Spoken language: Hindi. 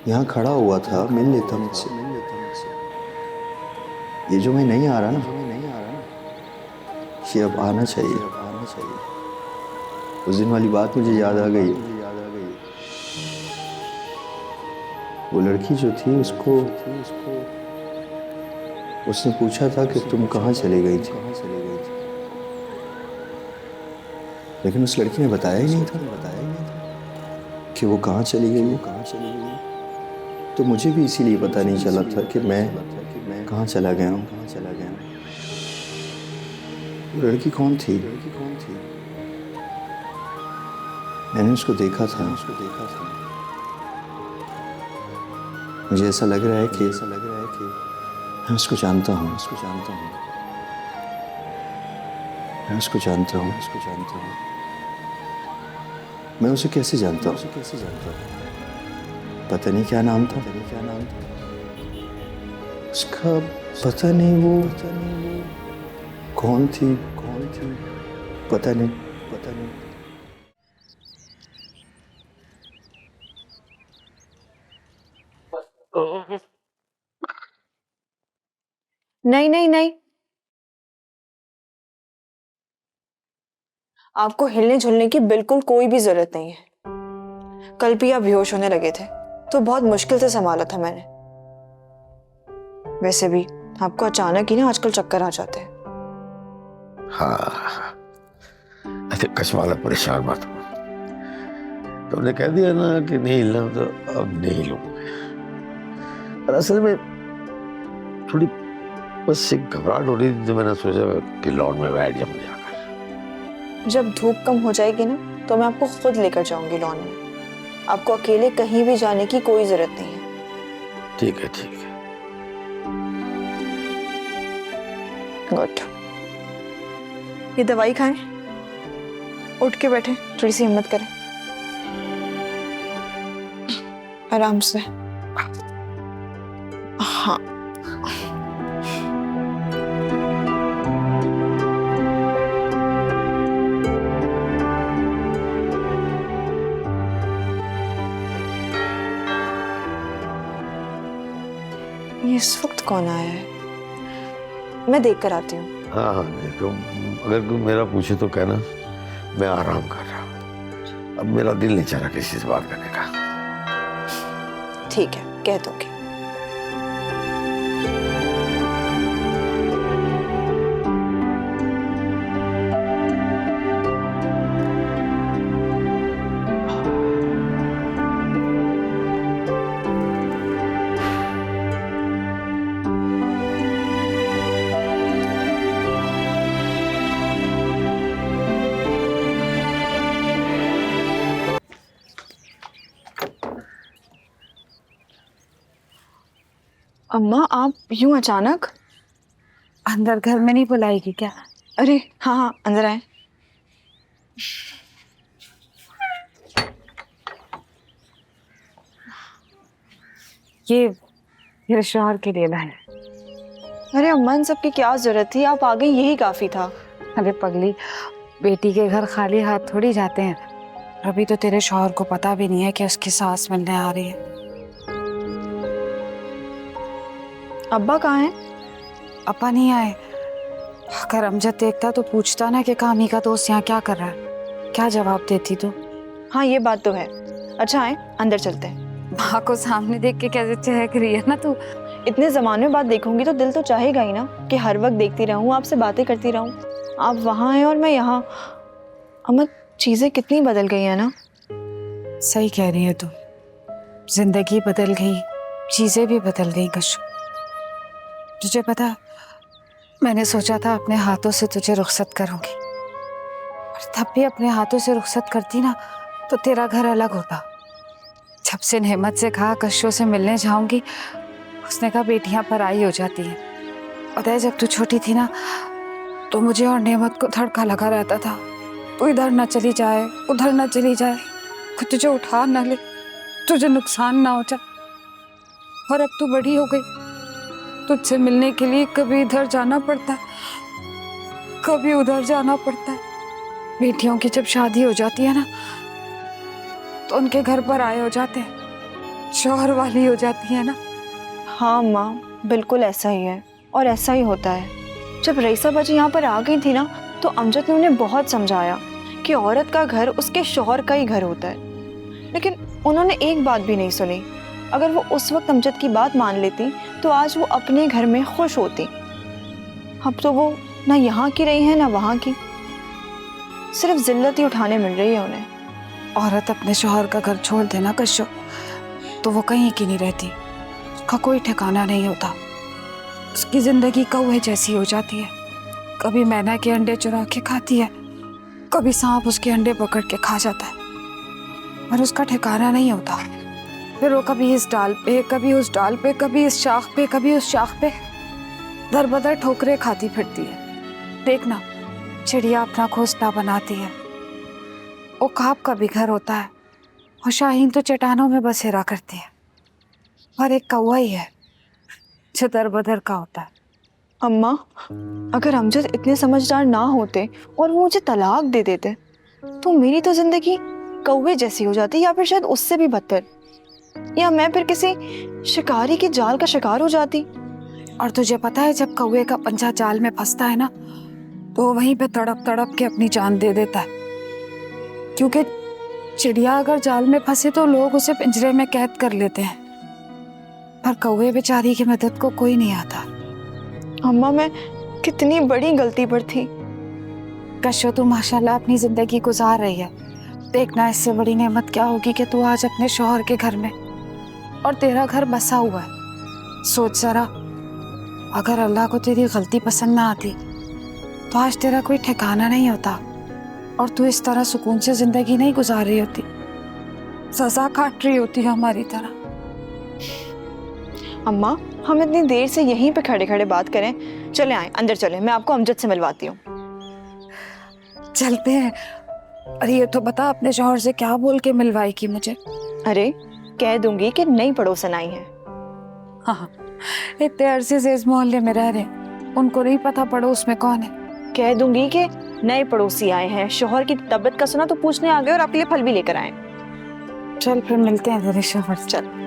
यहाँ खड़ा हुआ था, मिल लेता मुझसे। ये जो मैं नहीं आ रहा ना, ये अब आना चाहिए। उस दिन वाली बात मुझे याद आ गई। वो लड़की जो थी उसने पूछा था कि तुम कहाँ चली गई थी, लेकिन उस लड़की ने बताया ही नहीं था कि वो कहाँ चली गई है। तो मुझे भी इसीलिए पता नहीं चला था कि मैं कहाँ चला गया हूँ। वो लड़की कौन थी? मैंने उसको देखा था। मुझे ऐसा लग रहा है कि मैं उसको जानता हूँ। मैं उसको जानता हूँ। मैं उसे कैसे जानता हूँ? पता नहीं क्या नाम था उसका। पता नहीं वो कौन थी। पता नहीं। नहीं नहीं नहीं, आपको हिलने झुलने की बिल्कुल कोई भी जरूरत नहीं है। कल भी आप बेहोश होने लगे थे तो बहुत मुश्किल से संभाला था मैंने। वैसे भी आपको अचानक ही ना आजकल चक्कर आ जाते हैं। हाँ, ऐसे कशवाला परेशान मत हो। तुमने कह दिया ना कि नहीं हिलना, तो अब नहीं हिलूंगा। पर असल में थोड़ी बस एक घबराहट हो रही थी, तो मैंने सोचा कि लॉन में बैठ जाऊं जाकर। जब धूप कम हो जाएगी ना तो मैं आपको खुद लेकर जाऊंगी लॉन में। आपको अकेले कहीं भी जाने की कोई जरूरत नहीं है। ठीक है, ठीक है। गुड। ये दवाई खाएं, उठ के बैठे, थोड़ी सी हिम्मत करें, आराम से। हाँ, ये इस वक्त कौन आया है? मैं देख कर आती हूँ। हाँ हाँ, देखो, अगर कोई मेरा पूछे तो कहना मैं आराम कर रहा हूँ। अब मेरा दिल नहीं चाह रहा किसी से बात करने का। ठीक है, कह दोगे। अम्मा, आप यूं अचानक? अंदर घर में नहीं बुलाएगी क्या? अरे हाँ हाँ, अंदर आए। ये मेरे शौहर के लिए लाए। अरे अम्मा, इन सब की क्या जरूरत थी? आप आ गई, यही काफी था। अरे पगली, बेटी के घर खाली हाथ थोड़ी जाते हैं। अभी तो तेरे शौहर को पता भी नहीं है कि उसकी सास मिलने आ रही है। अब्बा कहाँ हैं? अपा नहीं आए। अगर अमजद देखता तो पूछता ना कि कामी का दोस्त यहाँ क्या कर रहा है। क्या जवाब देती तू? हाँ, ये बात तो है। अच्छा, आए अंदर चलते हैं। माँ को सामने देख के कैसे चहक रही है ना तू। इतने जमाने बाद देखूंगी तो दिल तो चाहेगा ही ना कि हर वक्त देखती रहूं, आपसे बातें करती रहूं। आप वहां हैं और मैं यहाँ। अम्मा, चीजें कितनी बदल गई है ना। सही कह रही है तू। जिंदगी बदल गई, चीजें भी बदल गई कशु। तुझे पता है, मैंने सोचा था अपने हाथों से तुझे रुखसत करूंगी, और तब भी अपने हाथों से रुखसत करती ना तो तेरा घर अलग होता। जब से नेमत से कहा कशु से मिलने जाऊंगी, उसने कहा बेटियां पराई हो जाती हैं। पता है, जब तू छोटी थी ना तो मुझे और नेमत को धड़का लगा रहता था, तू इधर ना चली जाए उधर ना चली जाए, कोई तुझे उठा ना ले, तुझे नुकसान ना हो जाए। और अब तू बड़ी हो गई, तुझसे मिलने के लिए कभी इधर जाना पड़ता है, कभी उधर जाना पड़ता है। बेटियों की जब शादी हो जाती है ना तो उनके घर पर आए हो जाते हैं। शौहर वाली हो जाती है ना। हाँ माँ, बिल्कुल ऐसा ही है और ऐसा ही होता है। जब रईसा बाजी यहाँ पर आ गई थी ना, तो अमजद ने उन्हें बहुत समझाया कि औरत का घर उसके शौहर का ही घर होता है, लेकिन उन्होंने एक बात भी नहीं सुनी। अगर वो उस वक्त अमजद की बात मान लेती तो आज वो अपने घर में खुश होती। अब तो वो ना यहाँ की रही है ना वहाँ की, सिर्फ जिल्लत ही उठाने मिल रही है उन्हें। औरत अपने शौहर का घर छोड़ देना कश्यो तो वो कहीं की नहीं रहती, उसका कोई ठिकाना नहीं होता। उसकी जिंदगी कौवे जैसी हो जाती है, कभी मैना के अंडे चुरा के खाती है, कभी सांप उसके अंडे पकड़ के खा जाता है, और उसका ठिकाना नहीं होता। फिर वो कभी इस डाल पे, कभी उस डाल पे, कभी इस शाख पे, कभी उस शाख पे दर बदर ठोकरे खाती फिरती है। देखना, चिड़िया अपना घोंसला बनाती है, उकाब का भी घर होता है, और शाहीन तो चट्टानों में बसेरा करती है, और एक कौवा ही है जो दर बदर का होता है। अम्मा, अगर अमजद इतने समझदार ना होते और वो मुझे तलाक दे देते तो मेरी तो जिंदगी कौवे जैसी हो जाती, या फिर शायद उससे भी बदतर, या मैं फिर किसी शिकारी के जाल का शिकार हो जाती। और तुझे पता है, जब कौवे का पंजा जाल में फंसता है ना, तो वो वहीं पे तड़प तड़प के अपनी जान दे देता है। क्योंकि चिड़िया अगर जाल में फंसे तो लोग उसे पिंजरे में कैद कर लेते हैं, पर कौवे बेचारी की मदद को कोई नहीं आता। अम्मा, मैं कितनी बड़ी गलती पर थी। कश्यो, तू माशाल्लाह अपनी जिंदगी गुजार रही है। देखना, इससे बड़ी नेमत क्या होगी कि तू आज अपने शौहर के घर में, और तेरा घर बसा हुआ है। सोच जरा, अगर अल्लाह को तेरी गलती पसंद ना आती तो आज तेरा कोई ठिकाना नहीं होता, और तू इस तरह सुकून से जिंदगी नहीं गुजार रही होती, सजा काट रही होती है हमारी तरह। अम्मा, हम इतनी देर से यहीं पे खड़े खड़े बात करें, चले आए अंदर चले, मैं आपको अमजद से मिलवाती हूँ। चलते हैं। अरे ये तो बता, अपने शौहर से क्या बोल के मिलवाएगी मुझे? अरे, कह दूंगी कि नई पड़ोसन आई है। हाँ, इतने अरसे से इस मोहल्ले में रह रहे, उनको नहीं पता पड़ोस में कौन है। कह दूंगी कि नए पड़ोसी आए हैं, शौहर की तबीयत का सुना तो पूछने आ गए और आपके लिए फल भी लेकर आए। चल फिर मिलते हैं तेरे शौहर से। चल।